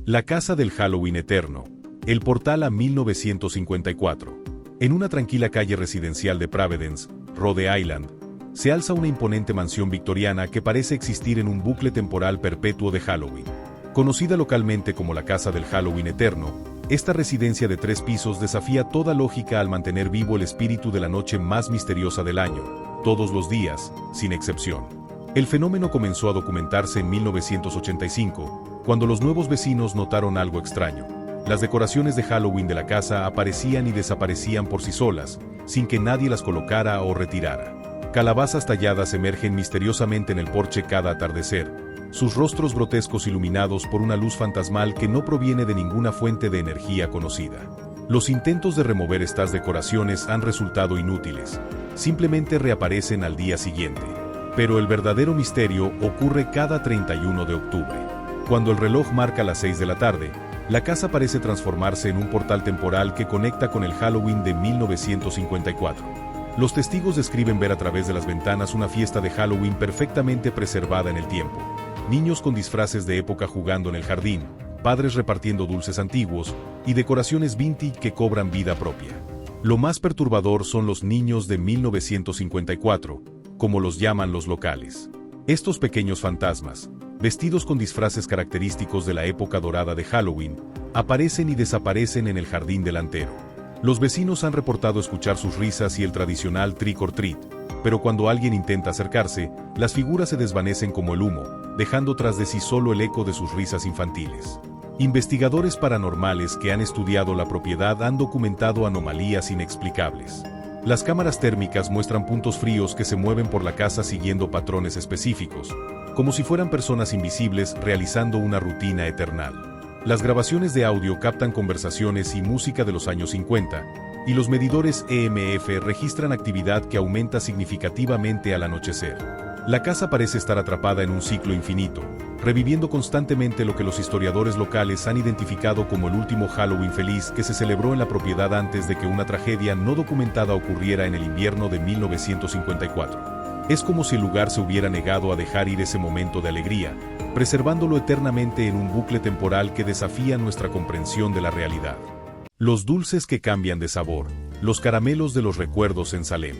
La casa del Halloween eterno. El portal a 1954. En una tranquila calle residencial de Providence, Rhode Island, se alza una imponente mansión victoriana que parece existir en un bucle temporal perpetuo de Halloween. Conocida localmente como la Casa del Halloween Eterno, esta residencia de 3 pisos desafía toda lógica al mantener vivo el espíritu de la noche más misteriosa del año, todos los días, sin excepción. El fenómeno comenzó a documentarse en 1985, cuando los nuevos vecinos notaron algo extraño. Las decoraciones de Halloween de la casa aparecían y desaparecían por sí solas, sin que nadie las colocara o retirara. Calabazas talladas emergen misteriosamente en el porche cada atardecer, sus rostros grotescos iluminados por una luz fantasmal que no proviene de ninguna fuente de energía conocida. Los intentos de remover estas decoraciones han resultado inútiles, simplemente reaparecen al día siguiente. Pero el verdadero misterio ocurre cada 31 de octubre. Cuando el reloj marca las 6 de la tarde, la casa parece transformarse en un portal temporal que conecta con el Halloween de 1954. Los testigos describen ver a través de las ventanas una fiesta de Halloween perfectamente preservada en el tiempo. Niños con disfraces de época jugando en el jardín, padres repartiendo dulces antiguos y decoraciones vintage que cobran vida propia. Lo más perturbador son los niños de 1954, como los llaman los locales. Estos pequeños fantasmas, vestidos con disfraces característicos de la época dorada de Halloween, aparecen y desaparecen en el jardín delantero. Los vecinos han reportado escuchar sus risas y el tradicional trick or treat, pero cuando alguien intenta acercarse, las figuras se desvanecen como el humo, dejando tras de sí solo el eco de sus risas infantiles. Investigadores paranormales que han estudiado la propiedad han documentado anomalías inexplicables. Las cámaras térmicas muestran puntos fríos que se mueven por la casa siguiendo patrones específicos, como si fueran personas invisibles realizando una rutina eternal. Las grabaciones de audio captan conversaciones y música de los años 50, y los medidores EMF registran actividad que aumenta significativamente al anochecer. La casa parece estar atrapada en un ciclo infinito, reviviendo constantemente lo que los historiadores locales han identificado como el último Halloween feliz que se celebró en la propiedad antes de que una tragedia no documentada ocurriera en el invierno de 1954. Es como si el lugar se hubiera negado a dejar ir ese momento de alegría, preservándolo eternamente en un bucle temporal que desafía nuestra comprensión de la realidad. Los dulces que cambian de sabor, los caramelos de los recuerdos en Salem.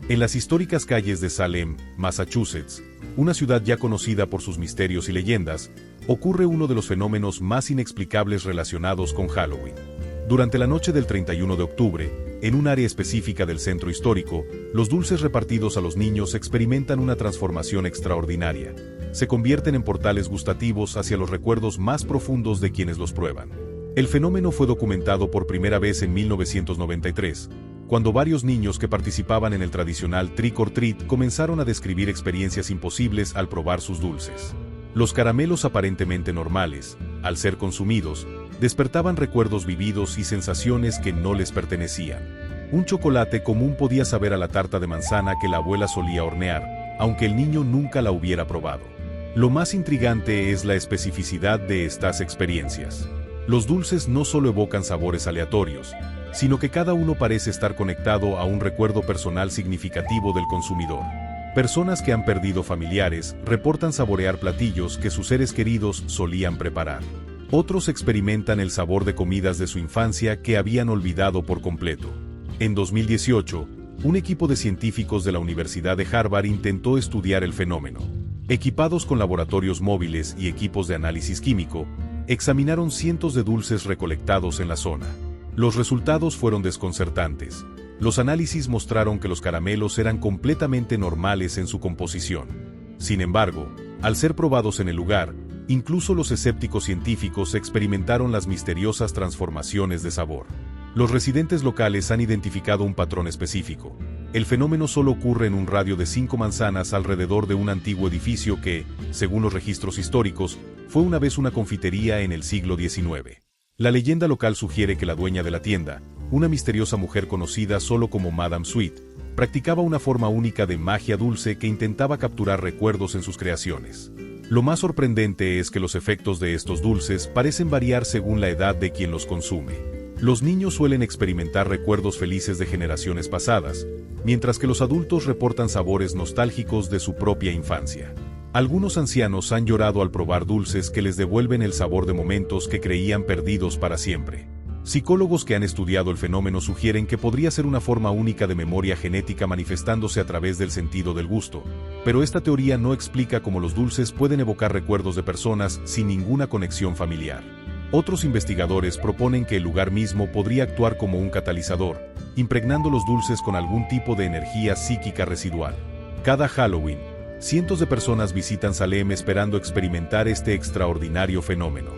En las históricas calles de Salem, Massachusetts, una ciudad ya conocida por sus misterios y leyendas, ocurre uno de los fenómenos más inexplicables relacionados con Halloween. Durante la noche del 31 de octubre, en un área específica del centro histórico, los dulces repartidos a los niños experimentan una transformación extraordinaria. Se convierten en portales gustativos hacia los recuerdos más profundos de quienes los prueban. El fenómeno fue documentado por primera vez en 1993, cuando varios niños que participaban en el tradicional trick or treat comenzaron a describir experiencias imposibles al probar sus dulces. Los caramelos aparentemente normales, al ser consumidos, despertaban recuerdos vividos y sensaciones que no les pertenecían. Un chocolate común podía saber a la tarta de manzana que la abuela solía hornear, aunque el niño nunca la hubiera probado. Lo más intrigante es la especificidad de estas experiencias. Los dulces no solo evocan sabores aleatorios, sino que cada uno parece estar conectado a un recuerdo personal significativo del consumidor. Personas que han perdido familiares reportan saborear platillos que sus seres queridos solían preparar. Otros experimentan el sabor de comidas de su infancia que habían olvidado por completo. En 2018, un equipo de científicos de la Universidad de Harvard intentó estudiar el fenómeno. Equipados con laboratorios móviles y equipos de análisis químico, examinaron cientos de dulces recolectados en la zona. Los resultados fueron desconcertantes. Los análisis mostraron que los caramelos eran completamente normales en su composición. Sin embargo, al ser probados en el lugar, incluso los escépticos científicos experimentaron las misteriosas transformaciones de sabor. Los residentes locales han identificado un patrón específico. El fenómeno solo ocurre en un radio de 5 manzanas alrededor de un antiguo edificio que, según los registros históricos, fue una vez una confitería en el siglo XIX. La leyenda local sugiere que la dueña de la tienda, una misteriosa mujer conocida solo como Madame Sweet, practicaba una forma única de magia dulce que intentaba capturar recuerdos en sus creaciones. Lo más sorprendente es que los efectos de estos dulces parecen variar según la edad de quien los consume. Los niños suelen experimentar recuerdos felices de generaciones pasadas, mientras que los adultos reportan sabores nostálgicos de su propia infancia. Algunos ancianos han llorado al probar dulces que les devuelven el sabor de momentos que creían perdidos para siempre. Psicólogos que han estudiado el fenómeno sugieren que podría ser una forma única de memoria genética manifestándose a través del sentido del gusto, pero esta teoría no explica cómo los dulces pueden evocar recuerdos de personas sin ninguna conexión familiar. Otros investigadores proponen que el lugar mismo podría actuar como un catalizador, impregnando los dulces con algún tipo de energía psíquica residual. Cada Halloween, cientos de personas visitan Salem esperando experimentar este extraordinario fenómeno.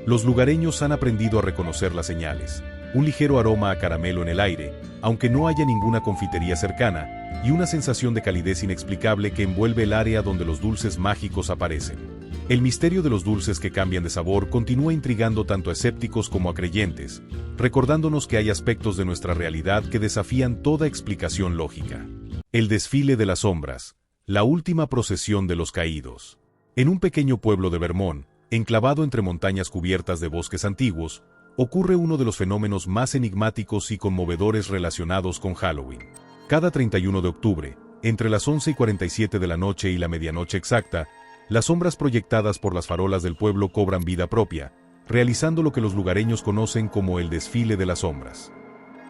Los lugareños han aprendido a reconocer las señales: un ligero aroma a caramelo en el aire, aunque no haya ninguna confitería cercana, y una sensación de calidez inexplicable que envuelve el área donde los dulces mágicos aparecen. El misterio de los dulces que cambian de sabor continúa intrigando tanto a escépticos como a creyentes, recordándonos que hay aspectos de nuestra realidad que desafían toda explicación lógica. El desfile de las sombras, la última procesión de los caídos. En un pequeño pueblo de Vermont, enclavado entre montañas cubiertas de bosques antiguos, ocurre uno de los fenómenos más enigmáticos y conmovedores relacionados con Halloween. Cada 31 de octubre, entre las 11:47 de la noche y la medianoche exacta, las sombras proyectadas por las farolas del pueblo cobran vida propia, realizando lo que los lugareños conocen como el desfile de las sombras.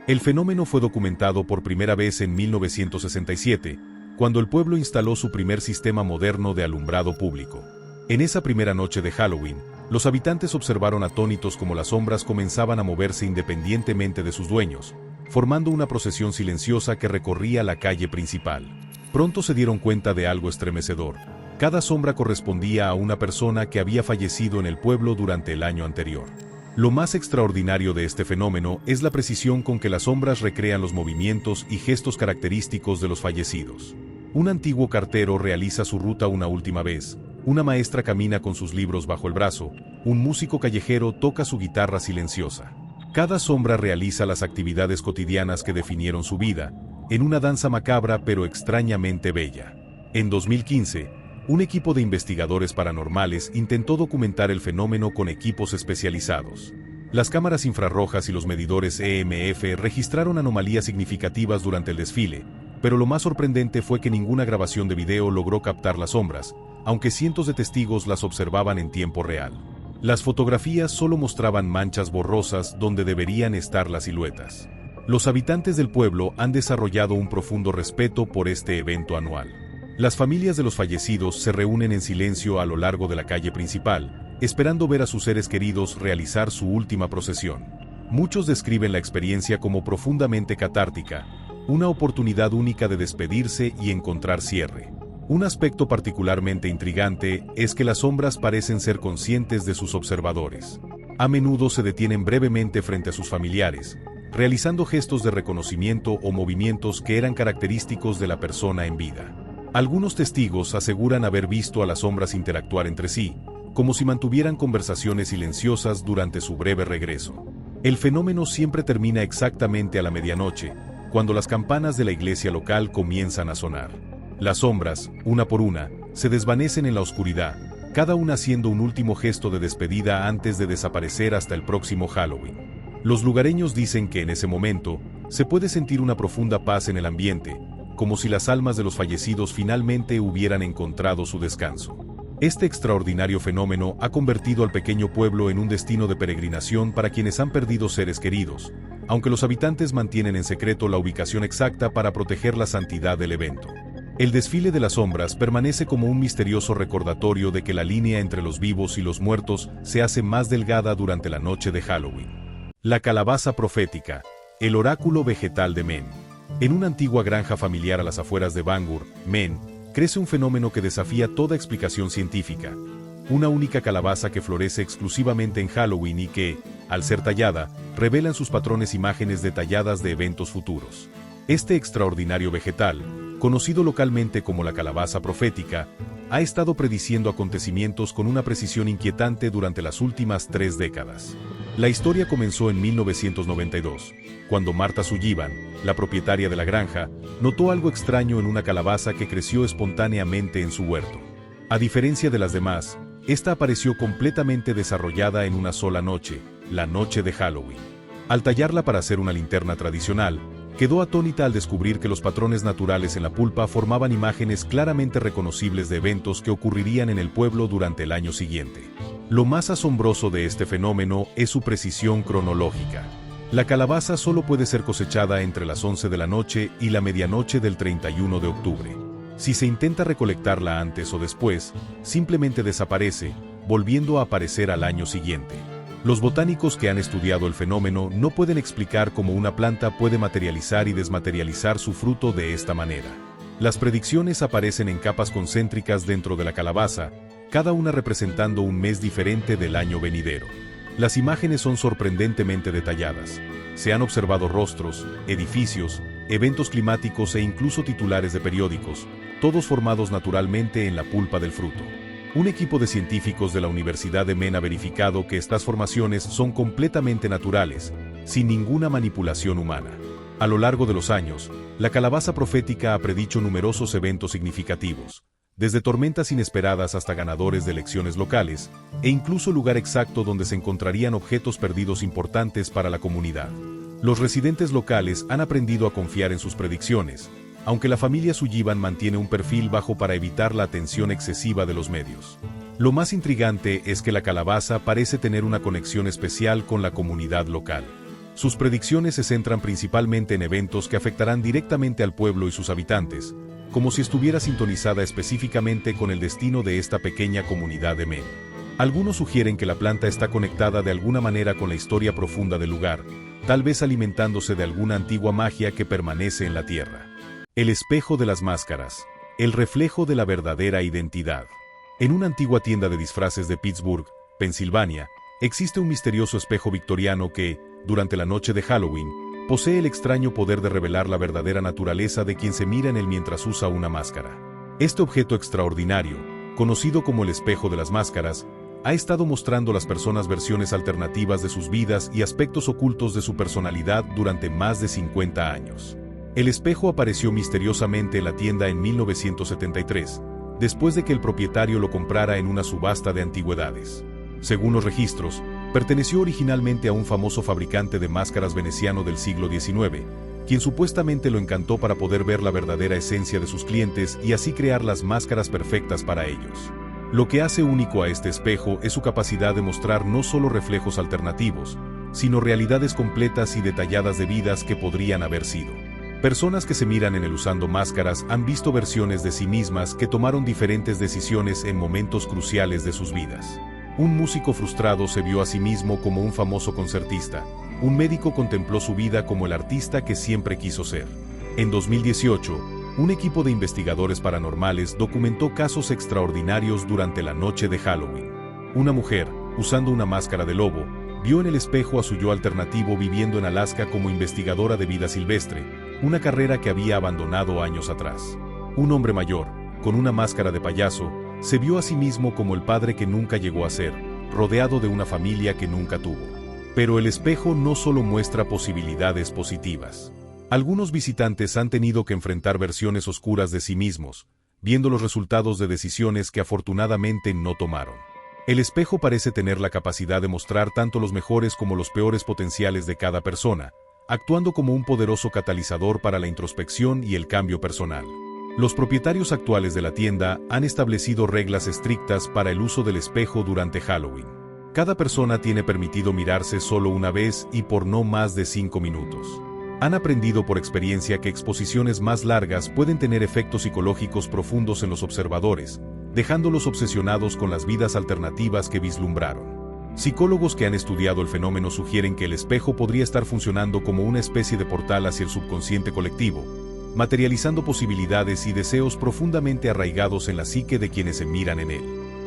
El fenómeno fue documentado por primera vez en 1967, cuando el pueblo instaló su primer sistema moderno de alumbrado público. En esa primera noche de Halloween, los habitantes observaron atónitos cómo las sombras comenzaban a moverse independientemente de sus dueños, formando una procesión silenciosa que recorría la calle principal. Pronto se dieron cuenta de algo estremecedor. Cada sombra correspondía a una persona que había fallecido en el pueblo durante el año anterior. Lo más extraordinario de este fenómeno es la precisión con que las sombras recrean los movimientos y gestos característicos de los fallecidos. Un antiguo cartero realiza su ruta una última vez, una maestra camina con sus libros bajo el brazo, un músico callejero toca su guitarra silenciosa. Cada sombra realiza las actividades cotidianas que definieron su vida, en una danza macabra pero extrañamente bella. En 2015, un equipo de investigadores paranormales intentó documentar el fenómeno con equipos especializados. Las cámaras infrarrojas y los medidores EMF registraron anomalías significativas durante el desfile, pero lo más sorprendente fue que ninguna grabación de video logró captar las sombras, aunque cientos de testigos las observaban en tiempo real. Las fotografías solo mostraban manchas borrosas donde deberían estar las siluetas. Los habitantes del pueblo han desarrollado un profundo respeto por este evento anual. Las familias de los fallecidos se reúnen en silencio a lo largo de la calle principal, esperando ver a sus seres queridos realizar su última procesión. Muchos describen la experiencia como profundamente catártica, una oportunidad única de despedirse y encontrar cierre. Un aspecto particularmente intrigante es que las sombras parecen ser conscientes de sus observadores. A menudo se detienen brevemente frente a sus familiares, realizando gestos de reconocimiento o movimientos que eran característicos de la persona en vida. Algunos testigos aseguran haber visto a las sombras interactuar entre sí, como si mantuvieran conversaciones silenciosas durante su breve regreso. El fenómeno siempre termina exactamente a la medianoche, cuando las campanas de la iglesia local comienzan a sonar. Las sombras, una por una, se desvanecen en la oscuridad, cada una haciendo un último gesto de despedida antes de desaparecer hasta el próximo Halloween. Los lugareños dicen que en ese momento, se puede sentir una profunda paz en el ambiente, como si las almas de los fallecidos finalmente hubieran encontrado su descanso. Este extraordinario fenómeno ha convertido al pequeño pueblo en un destino de peregrinación para quienes han perdido seres queridos, aunque los habitantes mantienen en secreto la ubicación exacta para proteger la santidad del evento. El desfile de las sombras permanece como un misterioso recordatorio de que la línea entre los vivos y los muertos se hace más delgada durante la noche de Halloween. La calabaza profética, el oráculo vegetal de Men. En una antigua granja familiar a las afueras de Bangor, Maine, crece un fenómeno que desafía toda explicación científica. Una única calabaza que florece exclusivamente en Halloween y que, al ser tallada, revela en sus patrones imágenes detalladas de eventos futuros. Este extraordinario vegetal, conocido localmente como la calabaza profética, ha estado prediciendo acontecimientos con una precisión inquietante durante las últimas 3 décadas. La historia comenzó en 1992, cuando Martha Sullivan, la propietaria de la granja, notó algo extraño en una calabaza que creció espontáneamente en su huerto. A diferencia de las demás, esta apareció completamente desarrollada en una sola noche, la noche de Halloween. Al tallarla para hacer una linterna tradicional, Quedó atónita al descubrir que los patrones naturales en la pulpa formaban imágenes claramente reconocibles de eventos que ocurrirían en el pueblo durante el año siguiente. Lo más asombroso de este fenómeno es su precisión cronológica. La calabaza solo puede ser cosechada entre las 11 de la noche y la medianoche del 31 de octubre. Si se intenta recolectarla antes o después, simplemente desaparece, volviendo a aparecer al año siguiente. Los botánicos que han estudiado el fenómeno no pueden explicar cómo una planta puede materializar y desmaterializar su fruto de esta manera. Las predicciones aparecen en capas concéntricas dentro de la calabaza, cada una representando un mes diferente del año venidero. Las imágenes son sorprendentemente detalladas. Se han observado rostros, edificios, eventos climáticos e incluso titulares de periódicos, todos formados naturalmente en la pulpa del fruto. Un equipo de científicos de la Universidad de Maine ha verificado que estas formaciones son completamente naturales, sin ninguna manipulación humana. A lo largo de los años, la calabaza profética ha predicho numerosos eventos significativos, desde tormentas inesperadas hasta ganadores de elecciones locales, e incluso lugar exacto donde se encontrarían objetos perdidos importantes para la comunidad. Los residentes locales han aprendido a confiar en sus predicciones, aunque la familia Sullivan mantiene un perfil bajo para evitar la atención excesiva de los medios. Lo más intrigante es que la calabaza parece tener una conexión especial con la comunidad local. Sus predicciones se centran principalmente en eventos que afectarán directamente al pueblo y sus habitantes, como si estuviera sintonizada específicamente con el destino de esta pequeña comunidad de Maine. Algunos sugieren que la planta está conectada de alguna manera con la historia profunda del lugar, tal vez alimentándose de alguna antigua magia que permanece en la tierra. El espejo de las máscaras, el reflejo de la verdadera identidad. En una antigua tienda de disfraces de Pittsburgh, Pensilvania, existe un misterioso espejo victoriano que, durante la noche de Halloween, posee el extraño poder de revelar la verdadera naturaleza de quien se mira en él mientras usa una máscara. Este objeto extraordinario, conocido como el espejo de las máscaras, ha estado mostrando a las personas versiones alternativas de sus vidas y aspectos ocultos de su personalidad durante más de 50 años. El espejo apareció misteriosamente en la tienda en 1973, después de que el propietario lo comprara en una subasta de antigüedades. Según los registros, perteneció originalmente a un famoso fabricante de máscaras veneciano del siglo XIX, quien supuestamente lo encantó para poder ver la verdadera esencia de sus clientes y así crear las máscaras perfectas para ellos. Lo que hace único a este espejo es su capacidad de mostrar no solo reflejos alternativos, sino realidades completas y detalladas de vidas que podrían haber sido. Personas que se miran en él usando máscaras han visto versiones de sí mismas que tomaron diferentes decisiones en momentos cruciales de sus vidas. Un músico frustrado se vio a sí mismo como un famoso concertista. Un médico contempló su vida como el artista que siempre quiso ser. En 2018, un equipo de investigadores paranormales documentó casos extraordinarios durante la noche de Halloween. Una mujer, usando una máscara de lobo, vio en el espejo a su yo alternativo viviendo en Alaska como investigadora de vida silvestre, una carrera que había abandonado años atrás. Un hombre mayor, con una máscara de payaso, se vio a sí mismo como el padre que nunca llegó a ser, rodeado de una familia que nunca tuvo. Pero el espejo no solo muestra posibilidades positivas. Algunos visitantes han tenido que enfrentar versiones oscuras de sí mismos, viendo los resultados de decisiones que afortunadamente no tomaron. El espejo parece tener la capacidad de mostrar tanto los mejores como los peores potenciales de cada persona, actuando como un poderoso catalizador para la introspección y el cambio personal. Los propietarios actuales de la tienda han establecido reglas estrictas para el uso del espejo durante Halloween. Cada persona tiene permitido mirarse solo una vez y por no más de 5 minutos. Han aprendido por experiencia que exposiciones más largas pueden tener efectos psicológicos profundos en los observadores, dejándolos obsesionados con las vidas alternativas que vislumbraron. Psicólogos que han estudiado el fenómeno sugieren que el espejo podría estar funcionando como una especie de portal hacia el subconsciente colectivo, materializando posibilidades y deseos profundamente arraigados en la psique de quienes se miran en él.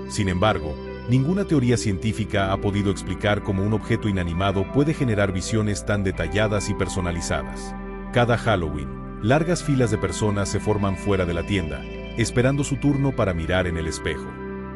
Sin embargo, ninguna teoría científica ha podido explicar cómo un objeto inanimado puede generar visiones tan detalladas y personalizadas. Cada Halloween, largas filas de personas se forman fuera de la tienda, esperando su turno para mirar en el espejo.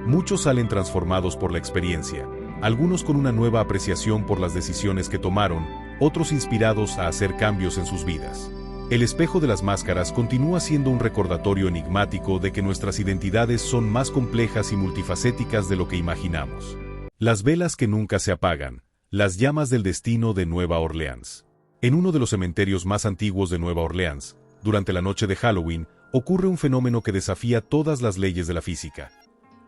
Muchos salen transformados por la experiencia, algunos con una nueva apreciación por las decisiones que tomaron, otros inspirados a hacer cambios en sus vidas. El espejo de las máscaras continúa siendo un recordatorio enigmático de que nuestras identidades son más complejas y multifacéticas de lo que imaginamos. Las velas que nunca se apagan, las llamas del destino de Nueva Orleans. En uno de los cementerios más antiguos de Nueva Orleans, durante la noche de Halloween, ocurre un fenómeno que desafía todas las leyes de la física.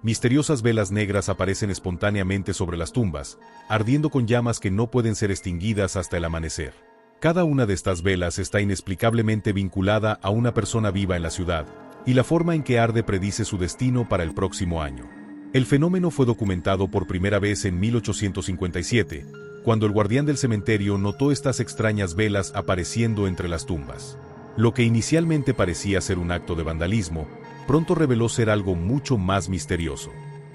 Misteriosas velas negras aparecen espontáneamente sobre las tumbas, ardiendo con llamas que no pueden ser extinguidas hasta el amanecer. Cada una de estas velas está inexplicablemente vinculada a una persona viva en la ciudad, y la forma en que arde predice su destino para el próximo año. El fenómeno fue documentado por primera vez en 1857, cuando el guardián del cementerio notó estas extrañas velas apareciendo entre las tumbas. Lo que inicialmente parecía ser un acto de vandalismo, pronto reveló ser algo mucho más misterioso.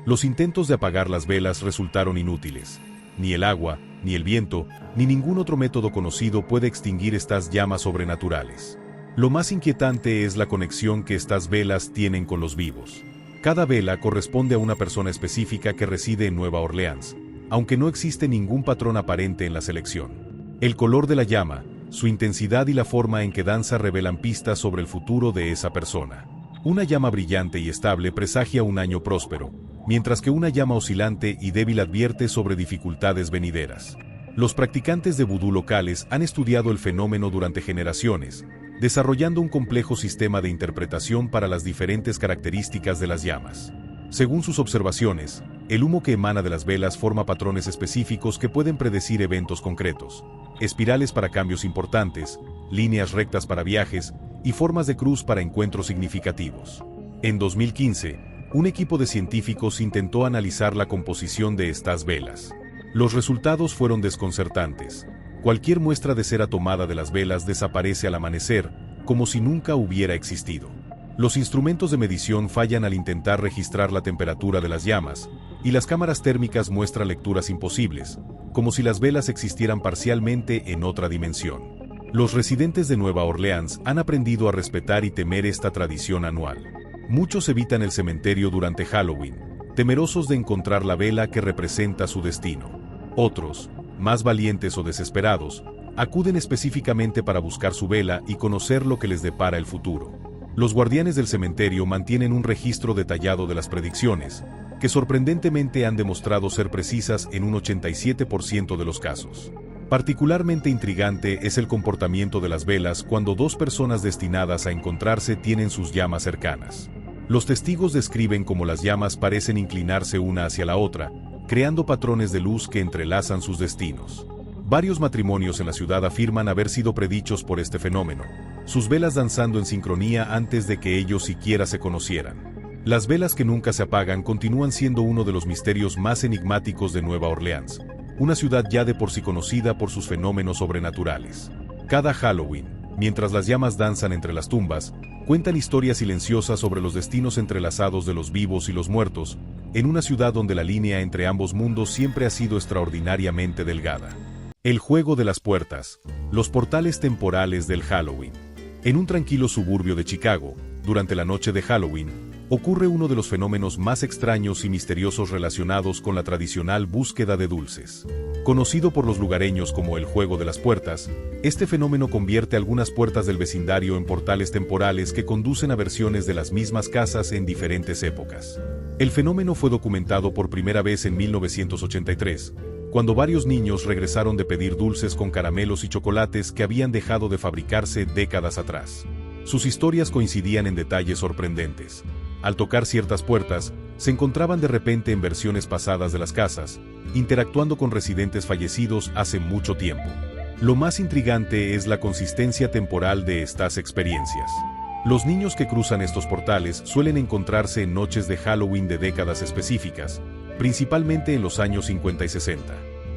Los intentos de apagar las velas resultaron inútiles. Ni el agua, ni el viento, ni ningún otro método conocido puede extinguir estas llamas sobrenaturales. Lo más inquietante es la conexión que estas velas tienen con los vivos. Cada vela corresponde a una persona específica que reside en Nueva Orleans, aunque no existe ningún patrón aparente en la selección. El color de la llama, su intensidad y la forma en que danza revelan pistas sobre el futuro de esa persona. Una llama brillante y estable presagia un año próspero, mientras que una llama oscilante y débil advierte sobre dificultades venideras. Los practicantes de vudú locales han estudiado el fenómeno durante generaciones, desarrollando un complejo sistema de interpretación para las diferentes características de las llamas. Según sus observaciones, el humo que emana de las velas forma patrones específicos que pueden predecir eventos concretos, espirales para cambios importantes, líneas rectas para viajes y formas de cruz para encuentros significativos. En 2015, un equipo de científicos intentó analizar la composición de estas velas. Los resultados fueron desconcertantes. Cualquier muestra de cera tomada de las velas desaparece al amanecer, como si nunca hubiera existido. Los instrumentos de medición fallan al intentar registrar la temperatura de las llamas, y las cámaras térmicas muestran lecturas imposibles, como si las velas existieran parcialmente en otra dimensión. Los residentes de Nueva Orleans han aprendido a respetar y temer esta tradición anual. Muchos evitan el cementerio durante Halloween, temerosos de encontrar la vela que representa su destino. Otros, más valientes o desesperados, acuden específicamente para buscar su vela y conocer lo que les depara el futuro. Los guardianes del cementerio mantienen un registro detallado de las predicciones, que sorprendentemente han demostrado ser precisas en un 87% de los casos. Particularmente intrigante es el comportamiento de las velas cuando dos personas destinadas a encontrarse tienen sus llamas cercanas. Los testigos describen cómo las llamas parecen inclinarse una hacia la otra, creando patrones de luz que entrelazan sus destinos. Varios matrimonios en la ciudad afirman haber sido predichos por este fenómeno, sus velas danzando en sincronía antes de que ellos siquiera se conocieran. Las velas que nunca se apagan continúan siendo uno de los misterios más enigmáticos de Nueva Orleans, una ciudad ya de por sí conocida por sus fenómenos sobrenaturales. Cada Halloween, mientras las llamas danzan entre las tumbas, cuentan historias silenciosas sobre los destinos entrelazados de los vivos y los muertos, en una ciudad donde la línea entre ambos mundos siempre ha sido extraordinariamente delgada. El juego de las puertas, los portales temporales del Halloween. En un tranquilo suburbio de Chicago, durante la noche de Halloween, ocurre uno de los fenómenos más extraños y misteriosos relacionados con la tradicional búsqueda de dulces. Conocido por los lugareños como el juego de las puertas, este fenómeno convierte algunas puertas del vecindario en portales temporales que conducen a versiones de las mismas casas en diferentes épocas. El fenómeno fue documentado por primera vez en 1983, cuando varios niños regresaron de pedir dulces con caramelos y chocolates que habían dejado de fabricarse décadas atrás. Sus historias coincidían en detalles sorprendentes. Al tocar ciertas puertas, se encontraban de repente en versiones pasadas de las casas, interactuando con residentes fallecidos hace mucho tiempo. Lo más intrigante es la consistencia temporal de estas experiencias. Los niños que cruzan estos portales suelen encontrarse en noches de Halloween de décadas específicas, principalmente en los años 50 y 60.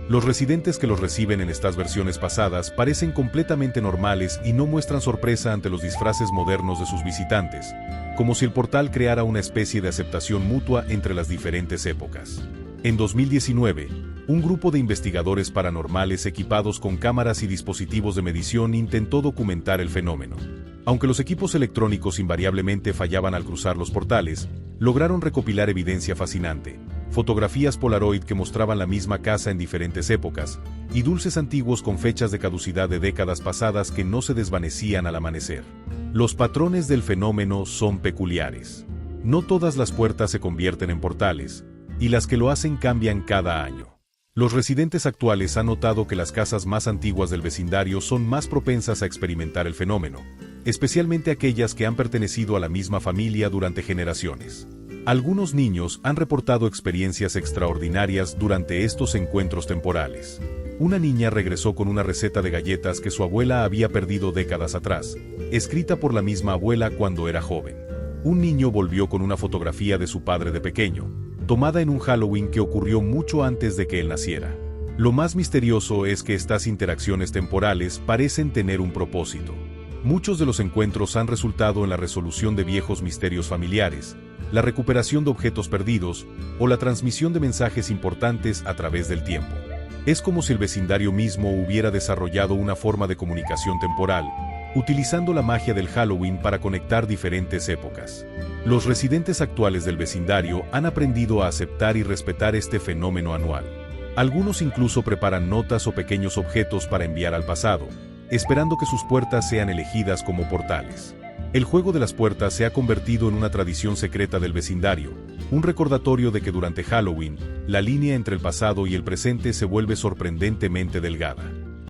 Los residentes que los reciben en estas versiones pasadas parecen completamente normales y no muestran sorpresa ante los disfraces modernos de sus visitantes, como si el portal creara una especie de aceptación mutua entre las diferentes épocas. En 2019, un grupo de investigadores paranormales equipados con cámaras y dispositivos de medición intentó documentar el fenómeno. Aunque los equipos electrónicos invariablemente fallaban al cruzar los portales, lograron recopilar evidencia fascinante, fotografías Polaroid que mostraban la misma casa en diferentes épocas, y dulces antiguos con fechas de caducidad de décadas pasadas que no se desvanecían al amanecer. Los patrones del fenómeno son peculiares. No todas las puertas se convierten en portales, y las que lo hacen cambian cada año. Los residentes actuales han notado que las casas más antiguas del vecindario son más propensas a experimentar el fenómeno, especialmente aquellas que han pertenecido a la misma familia durante generaciones. Algunos niños han reportado experiencias extraordinarias durante estos encuentros temporales. Una niña regresó con una receta de galletas que su abuela había perdido décadas atrás, escrita por la misma abuela cuando era joven. Un niño volvió con una fotografía de su padre de pequeño, tomada en un Halloween que ocurrió mucho antes de que él naciera. Lo más misterioso es que estas interacciones temporales parecen tener un propósito. Muchos de los encuentros han resultado en la resolución de viejos misterios familiares, la recuperación de objetos perdidos o la transmisión de mensajes importantes a través del tiempo. Es como si el vecindario mismo hubiera desarrollado una forma de comunicación temporal, utilizando la magia del Halloween para conectar diferentes épocas. Los residentes actuales del vecindario han aprendido a aceptar y respetar este fenómeno anual. Algunos incluso preparan notas o pequeños objetos para enviar al pasado, esperando que sus puertas sean elegidas como portales. El juego de las puertas se ha convertido en una tradición secreta del vecindario, un recordatorio de que durante Halloween, la línea entre el pasado y el presente se vuelve sorprendentemente delgada.